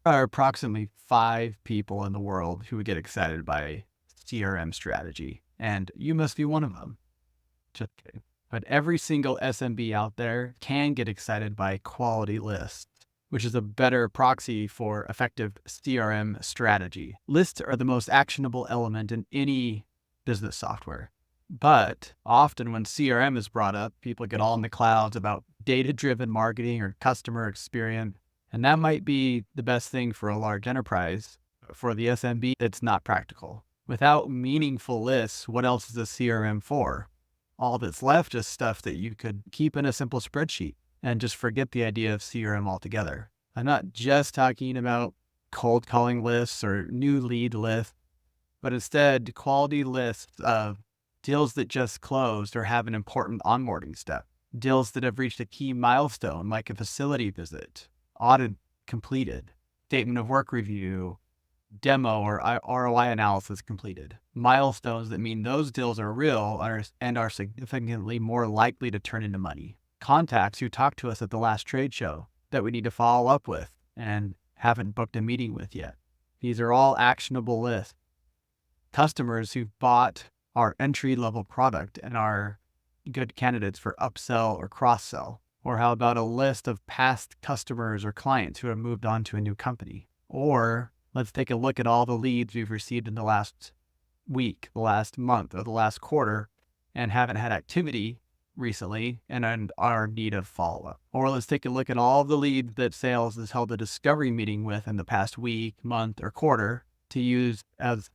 Are approximately 5 people in the world who would get excited by CRM strategy, and you must be one of them. Just kidding. But every single SMB out there can get excited by quality lists, which is a better proxy for effective CRM strategy. Lists are the most actionable element in any business software. But often when CRM is brought up, people get all in the clouds about data-driven marketing or customer experience. And that might be the best thing for a large enterprise. But for the SMB, it's not practical. Without meaningful lists, what else is a CRM for? All that's left is stuff that you could keep in a simple spreadsheet and just forget the idea of CRM altogether. I'm not just talking about cold calling lists or new lead lists, but instead quality lists of deals that just closed or have an important onboarding step, deals that have reached a key milestone like a facility visit, audit completed, statement of work review, demo or ROI analysis completed. Milestones that mean those deals are real and are significantly more likely to turn into money. Contacts who talked to us at the last trade show that we need to follow up with and haven't booked a meeting with yet. These are all actionable lists. Customers who've bought our entry-level product and are good candidates for upsell or cross-sell. Or how about a list of past customers or clients who have moved on to a new company? Or let's take a look at all the leads we've received in the last week, the last month, or the last quarter, and haven't had activity recently and are in need of follow-up. Or let's take a look at all the leads that sales has held a discovery meeting with in the past week, month, or quarter to use as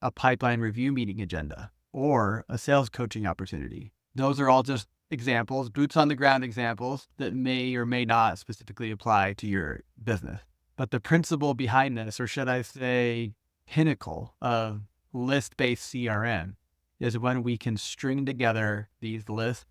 a pipeline review meeting agenda or a sales coaching opportunity. Those are all just examples, boots on the ground examples that may or may not specifically apply to your business. But the principle behind this, or should I say pinnacle of list-based CRM, is when we can string together these lists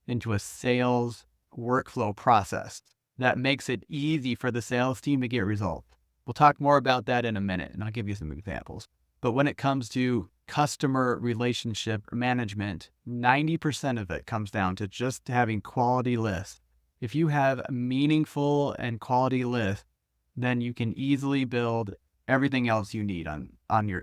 into a sales workflow process that makes it easy for the sales team to get results. We'll talk more about that in a minute, and I'll give you some examples. But when it comes to customer relationship management, 90% of it comes down to just having quality lists. If you have a meaningful and quality lists, then you can easily build everything else you need in your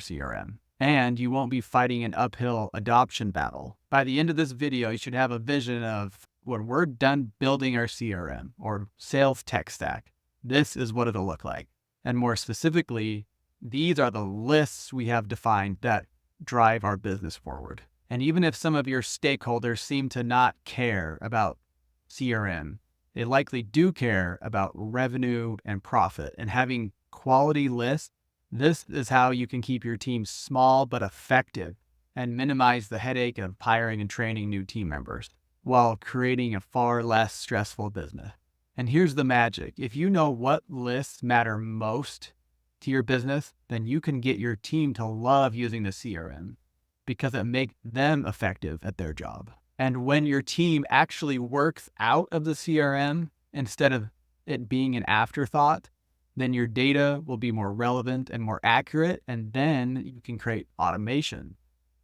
CRM. And you won't be fighting an uphill adoption battle. By the end of this video, you should have a vision of when we're done building our CRM or sales tech stack, this is what it'll look like. And more specifically, these are the lists we have defined that drive our business forward. And even if some of your stakeholders seem to not care about CRM, they likely do care about revenue and profit. And having quality lists, this is how you can keep your team small but effective and minimize the headache of hiring and training new team members while creating a far less stressful business. And here's the magic. If you know what lists matter most to your business, then you can get your team to love using the CRM because it makes them effective at their job. And when your team actually works out of the CRM instead of it being an afterthought, then your data will be more relevant and more accurate, and then you can create automation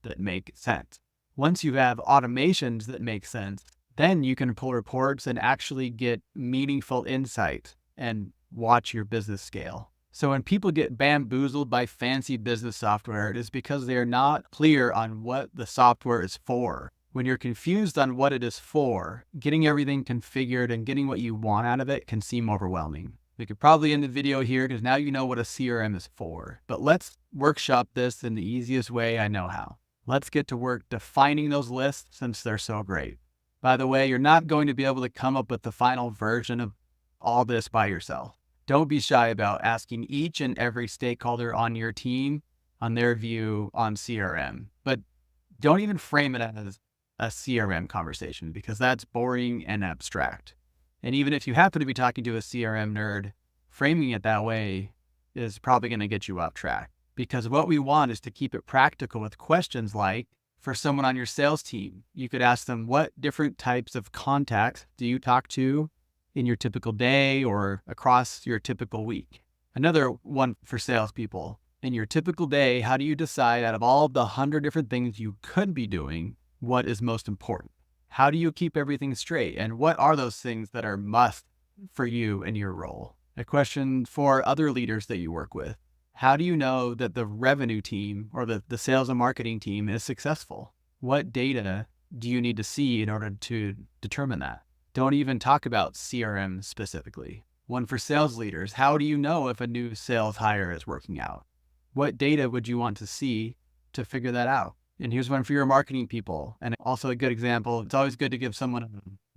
that make sense. Once you have automations that make sense, then you can pull reports and actually get meaningful insight and watch your business scale. So when people get bamboozled by fancy business software, it is because they are not clear on what the software is for. When you're confused on what it is for, getting everything configured and getting what you want out of it can seem overwhelming. We could probably end the video here because now you know what a CRM is for. But let's workshop this in the easiest way I know how. Let's get to work defining those lists since they're so great. By the way, you're not going to be able to come up with the final version of all this by yourself. Don't be shy about asking each and every stakeholder on your team on their view on CRM. But don't even frame it as a CRM conversation because that's boring and abstract. And even if you happen to be talking to a CRM nerd, framing it that way is probably going to get you off track. Because what we want is to keep it practical with questions like, for someone on your sales team, you could ask them, what different types of contacts do you talk to in your typical day or across your typical week? Another one for salespeople, in your typical day, how do you decide out of all the 100 different things you could be doing, what is most important? How do you keep everything straight? And what are those things that are must for you in your role? A question for other leaders that you work with. How do you know that the revenue team or the sales and marketing team is successful? What data do you need to see in order to determine that? Don't even talk about CRM specifically. One for sales leaders. How do you know if a new sales hire is working out? What data would you want to see to figure that out? And here's one for your marketing people. And also a good example. It's always good to give someone a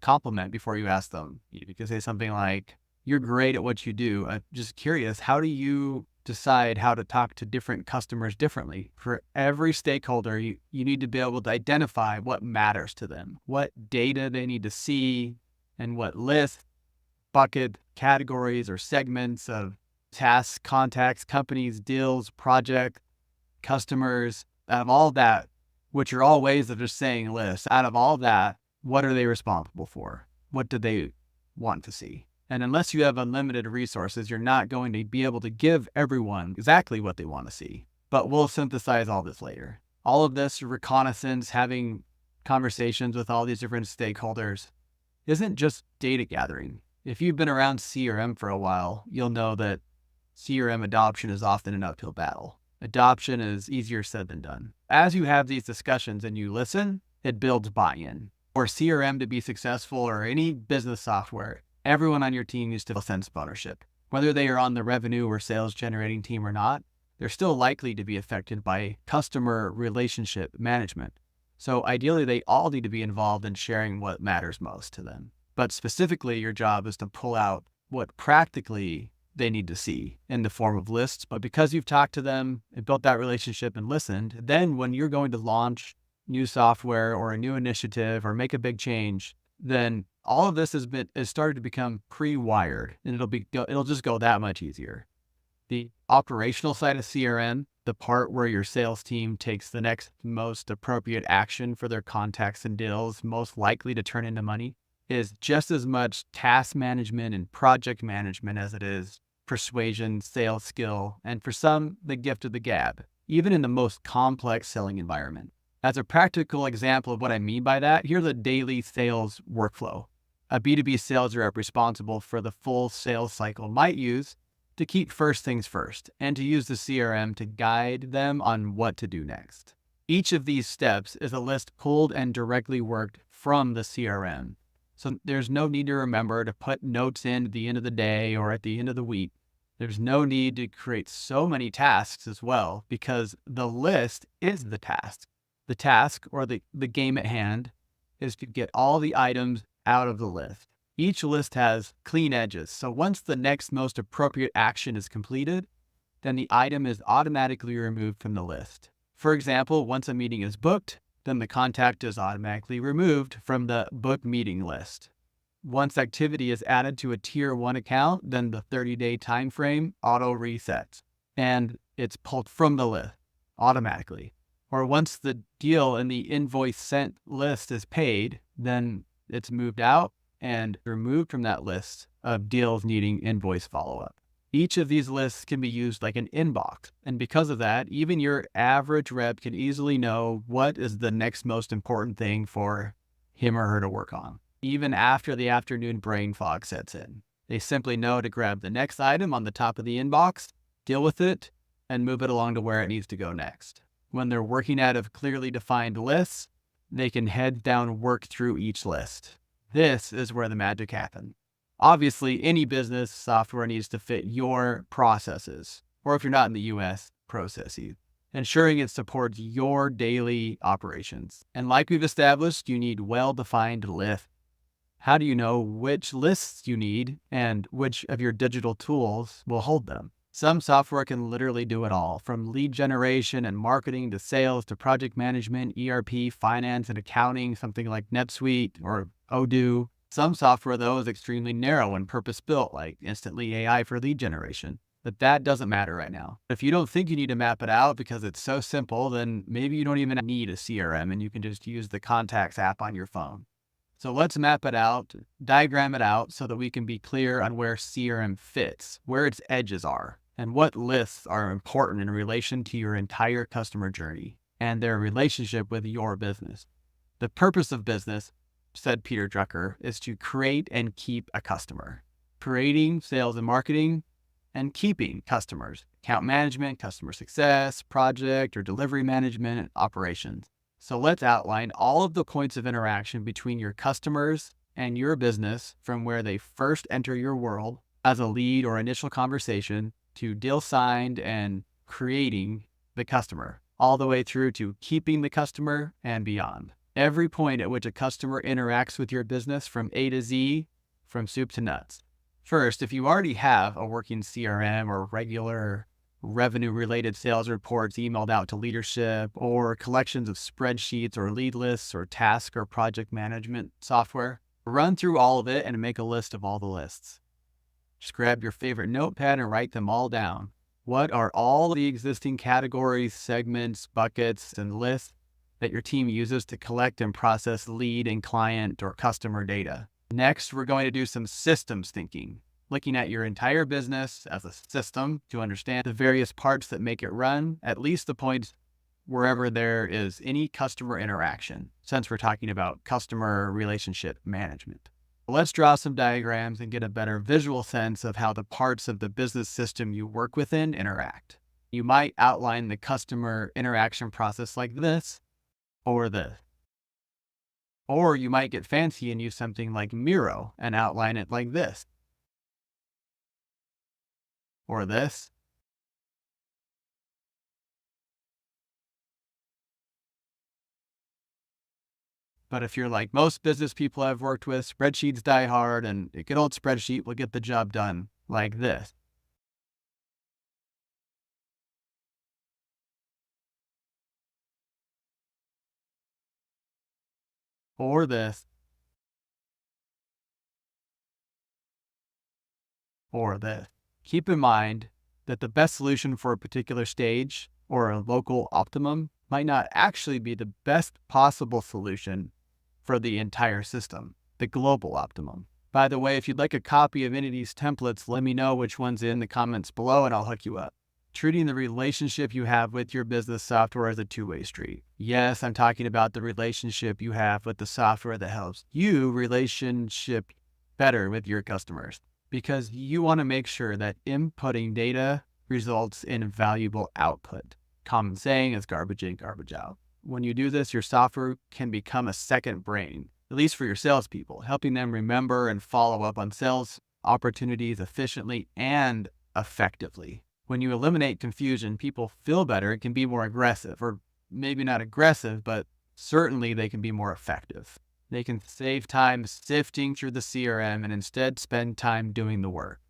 compliment before you ask them. You can say something like, "You're great at what you do. I'm just curious, how do you decide how to talk to different customers differently?" For every stakeholder, you need to be able to identify what matters to them, what data they need to see, and what list, bucket, categories, or segments of tasks, contacts, companies, deals, project, customers, out of all that, which are all ways of just saying lists, out of all that, what are they responsible for? What do they want to see? And unless you have unlimited resources, you're not going to be able to give everyone exactly what they want to see. But we'll synthesize all this later. All of this reconnaissance, having conversations with all these different stakeholders, isn't just data gathering. If you've been around CRM for a while, you'll know that CRM adoption is often an uphill battle. Adoption is easier said than done. As you have these discussions and you listen, it builds buy-in. For CRM to be successful, or any business software, everyone on your team needs to feel a sense of ownership. Whether they are on the revenue or sales generating team or not, they're still likely to be affected by customer relationship management. So ideally, they all need to be involved in sharing what matters most to them. But specifically, your job is to pull out what practically they need to see in the form of lists. But because you've talked to them and built that relationship and listened, then when you're going to launch new software or a new initiative or make a big change, then all of this has started to become pre-wired, and it'll just go that much easier. The operational side of CRM, the part where your sales team takes the next most appropriate action for their contacts and deals, most likely to turn into money, is just as much task management and project management as it is persuasion, sales skill, and for some, the gift of the gab, even in the most complex selling environment. As a practical example of what I mean by that, here's a daily sales workflow a B2B sales rep responsible for the full sales cycle might use to keep first things first and to use the CRM to guide them on what to do next. Each of these steps is a list pulled and directly worked from the CRM. So there's no need to remember to put notes in at the end of the day or at the end of the week. There's no need to create so many tasks as well, because the list is the task. The task, or the game at hand, is to get all the items out of the list. Each list has clean edges. So once the next most appropriate action is completed, then the item is automatically removed from the list. For example, once a meeting is booked, then the contact is automatically removed from the book meeting list. Once activity is added to a tier 1 account, then the 30-day time frame auto resets and it's pulled from the list automatically. Or once the deal in the invoice sent list is paid, then it's moved out and removed from that list of deals needing invoice follow-up. Each of these lists can be used like an inbox. And because of that, even your average rep can easily know what is the next most important thing for him or her to work on, even after the afternoon brain fog sets in. They simply know to grab the next item on the top of the inbox, deal with it, and move it along to where it needs to go next. When they're working out of clearly defined lists, they can head down work through each list. This is where the magic happens. Obviously, any business software needs to fit your processes, or if you're not in the US, processes, ensuring it supports your daily operations. And like we've established, you need well-defined lists. How do you know which lists you need and which of your digital tools will hold them? Some software can literally do it all, from lead generation and marketing to sales to project management, ERP, finance, and accounting, something like NetSuite or Odoo. Some software, though, is extremely narrow and purpose-built, like Instantly AI for lead generation. But that doesn't matter right now. If you don't think you need to map it out because it's so simple, then maybe you don't even need a CRM and you can just use the Contacts app on your phone. So let's map it out, diagram it out so that we can be clear on where CRM fits, where its edges are, and what lists are important in relation to your entire customer journey and their relationship with your business. The purpose of business, said Peter Drucker, is to create and keep a customer. creating sales and marketing, and keeping customers, account management, customer success, project or delivery management, and operations. So let's outline all of the points of interaction between your customers and your business from where they first enter your world as a lead or initial conversation to deal signed and creating the customer, all the way through to keeping the customer and beyond. Every point at which a customer interacts with your business from A to Z, from soup to nuts. First, if you already have a working CRM or regular revenue-related sales reports emailed out to leadership, or collections of spreadsheets or lead lists or task or project management software, run through all of it and make a list of all the lists. Just grab your favorite notepad and write them all down. What are all the existing categories, segments, buckets, and lists that your team uses to collect and process lead and client or customer data? Next, we're going to do some systems thinking, looking at your entire business as a system to understand the various parts that make it run, at least the points wherever there is any customer interaction, since we're talking about customer relationship management. Let's draw some diagrams and get a better visual sense of how the parts of the business system you work within interact. You might outline the customer interaction process like this or this. Or you might get fancy and use something like Miro and outline it like this or this. But if you're like most business people I've worked with, spreadsheets die hard, and a good old spreadsheet will get the job done like this. Or this. Or this. Keep in mind that the best solution for a particular stage or a local optimum might not actually be the best possible solution for the entire system, the global optimum. By the way, if you'd like a copy of any of these templates, let me know which one's in the comments below and I'll hook you up. Treating the relationship you have with your business software as a two-way street. Yes, I'm talking about the relationship you have with the software that helps you relationship better with your customers, because you want to make sure that inputting data results in valuable output. Common saying is garbage in, garbage out. When you do this, your software can become a second brain, at least for your salespeople, helping them remember and follow up on sales opportunities efficiently and effectively. When you eliminate confusion, people feel better and can be more aggressive, or maybe not aggressive, but certainly they can be more effective. They can save time sifting through the CRM and instead spend time doing the work.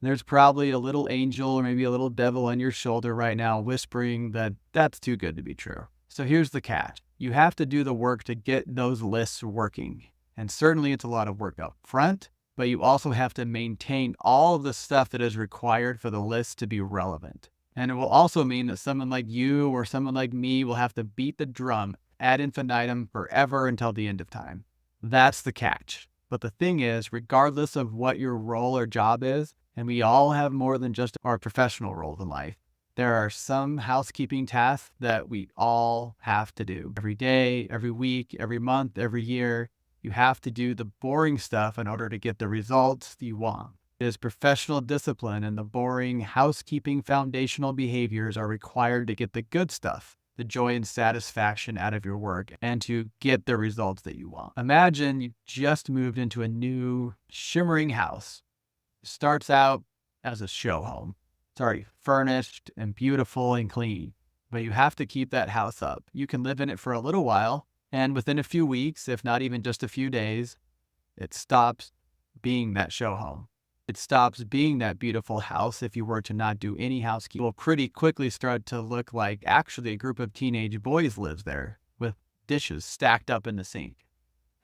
There's probably a little angel or maybe a little devil on your shoulder right now whispering that that's too good to be true. So here's the catch. You have to do the work to get those lists working. And certainly it's a lot of work up front, but you also have to maintain all of the stuff that is required for the list to be relevant. And it will also mean that someone like you or someone like me will have to beat the drum ad infinitum forever until the end of time. That's the catch. But the thing is, regardless of what your role or job is, and we all have more than just our professional roles in life, there are some housekeeping tasks that we all have to do every day, every week, every month, every year. You have to do the boring stuff in order to get the results you want. It is professional discipline, and the boring housekeeping foundational behaviors are required to get the good stuff, the joy and satisfaction out of your work, and to get the results that you want. Imagine you just moved into a new shimmering house. It starts out as a show home. It's already furnished and beautiful and clean, but you have to keep that house up. You can live in it for a little while, and within a few weeks, if not even just a few days, it stops being that show home. It stops being that beautiful house if you were to not do any housekeeping. It will pretty quickly start to look like actually a group of teenage boys lives there with dishes stacked up in the sink.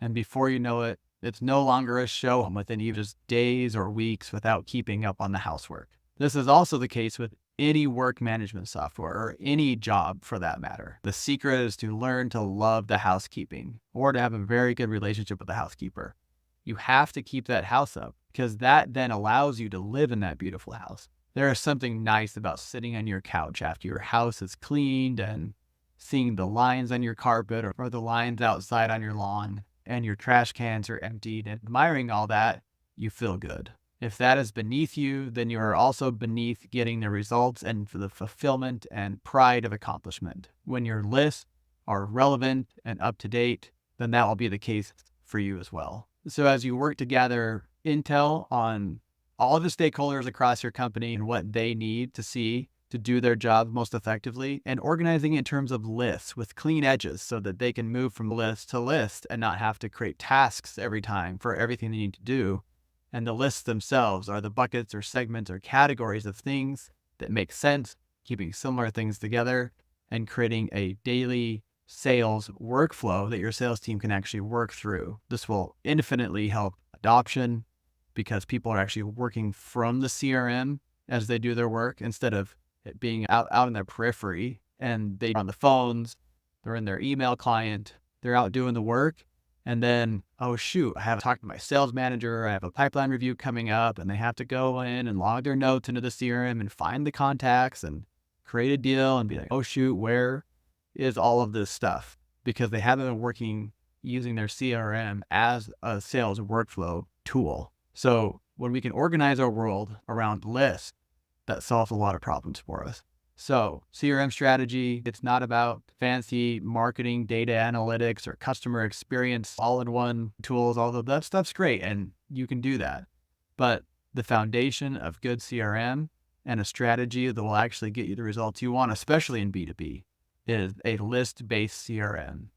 And before you know it, it's no longer a show home within even just days or weeks without keeping up on the housework. This is also the case with any work management software or any job for that matter. The secret is to learn to love the housekeeping or to have a very good relationship with the housekeeper. You have to keep that house up because that then allows you to live in that beautiful house. There is something nice about sitting on your couch after your house is cleaned and seeing the lines on your carpet or the lines outside on your lawn and your trash cans are emptied and admiring all that. You feel good. If that is beneath you, then you are also beneath getting the results and for the fulfillment and pride of accomplishment. When your lists are relevant and up to date, then that will be the case for you as well. So as you work to gather intel on all of the stakeholders across your company and what they need to see to do their job most effectively, and organizing in terms of lists with clean edges so that they can move from list to list and not have to create tasks every time for everything they need to do. And the lists themselves are the buckets or segments or categories of things that make sense, keeping similar things together and creating a daily sales workflow that your sales team can actually work through. This will infinitely help adoption because people are actually working from the CRM as they do their work instead of it being out in their periphery, and they're on the phones, they're in their email client, they're out doing the work. And then, oh shoot, I haven't talked to my sales manager. I have a pipeline review coming up, and they have to go in and log their notes into the CRM and find the contacts and create a deal and be like, oh shoot, where is all of this stuff? Because they haven't been working using their CRM as a sales workflow tool. So when we can organize our world around lists, that solves a lot of problems for us. So CRM strategy, it's not about fancy marketing, data analytics, or customer experience, all-in-one tools. All of that stuff's great, and you can do that. But the foundation of good CRM and a strategy that will actually get you the results you want, especially in B2B, is a list-based CRM.